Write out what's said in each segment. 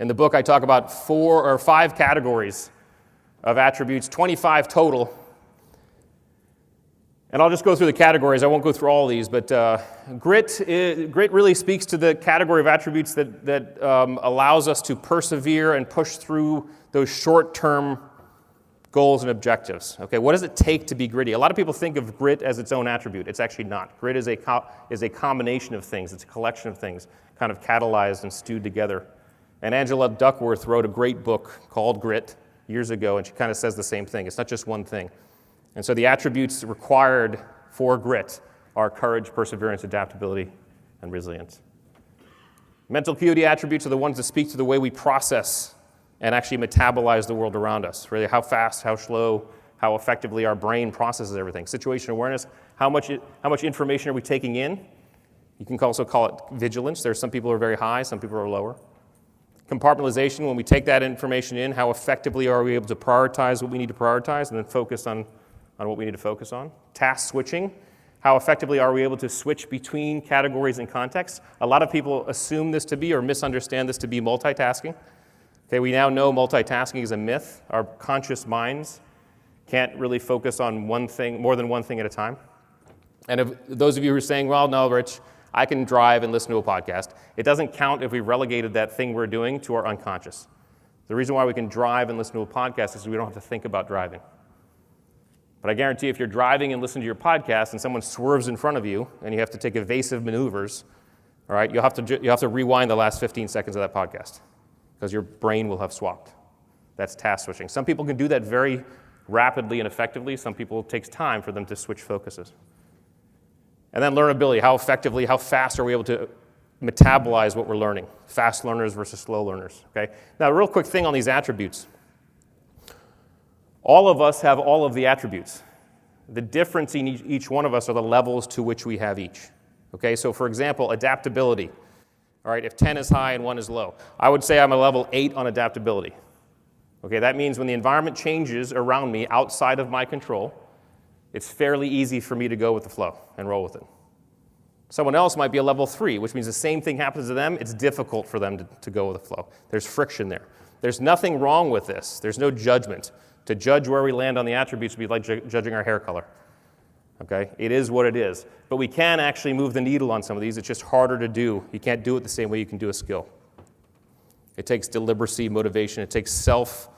In the book, I talk about 4 or 5 categories of attributes, 25 total. And I'll just go through the categories. I won't go through all of these, but grit really speaks to the category of attributes that allows us to persevere and push through those short-term goals and objectives. Okay, what does it take to be gritty? A lot of people think of grit as its own attribute. It's actually not. Grit is a combination of things. It's a collection of things, kind of catalyzed and stewed together. And Angela Duckworth wrote a great book called Grit years ago, and she kind of says the same thing. It's not just one thing. And so the attributes required for grit are courage, perseverance, adaptability, and resilience. Mental acuity attributes are the ones that speak to the way we process and actually metabolize the world around us. Really, how fast, how slow, how effectively our brain processes everything. Situational awareness, how much information are we taking in? You can also call it vigilance. There's some people who are very high, some people are lower. Compartmentalization, when we take that information in, how effectively are we able to prioritize what we need to prioritize and then focus on what we need to focus on. Task switching, how effectively are we able to switch between categories and contexts? A lot of people assume this to be or misunderstand this to be multitasking. Okay, we now know multitasking is a myth. Our conscious minds can't really focus on one thing, more than one thing at a time. And if those of you who are saying, well, no, Rich, I can drive and listen to a podcast, it doesn't count if we relegated that thing we're doing to our unconscious. The reason why we can drive and listen to a podcast is we don't have to think about driving. But I guarantee if you're driving and listening to your podcast and someone swerves in front of you and you have to take evasive maneuvers, all right, you'll have to rewind the last 15 seconds of that podcast because your brain will have swapped. That's task switching. Some people can do that very rapidly and effectively. Some people, it takes time for them to switch focuses. And then learnability, how effectively, how fast are we able to metabolize what we're learning? Fast learners versus slow learners, okay? Now, a real quick thing on these attributes. All of us have all of the attributes. The difference in each one of us are the levels to which we have each, okay? So, for example, adaptability, all right? If 10 is high and 1 is low, I would say I'm a level 8 on adaptability, okay? That means when the environment changes around me outside of my control, it's fairly easy for me to go with the flow and roll with it. Someone else might be a level 3, which means the same thing happens to them. It's difficult for them to go with the flow. There's friction there. There's nothing wrong with this. There's no judgment. To judge where we land on the attributes would be like judging our hair color. Okay? It is what it is. But we can actually move the needle on some of these. It's just harder to do. You can't do it the same way you can do a skill. It takes deliberacy, motivation. It takes self-direction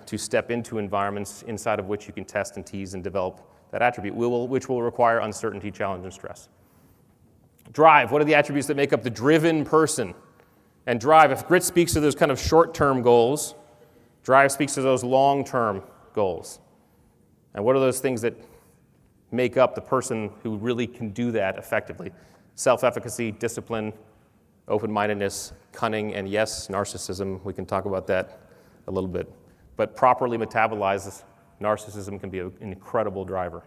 to step into environments inside of which you can test and tease and develop that attribute, which will require uncertainty, challenge, and stress. Drive. What are the attributes that make up the driven person? And drive, if grit speaks to those kind of short-term goals, drive speaks to those long-term goals. And what are those things that make up the person who really can do that effectively? Self-efficacy, discipline, open-mindedness, cunning, and yes, narcissism. We can talk about that a little bit. But properly metabolized, narcissism can be an incredible driver.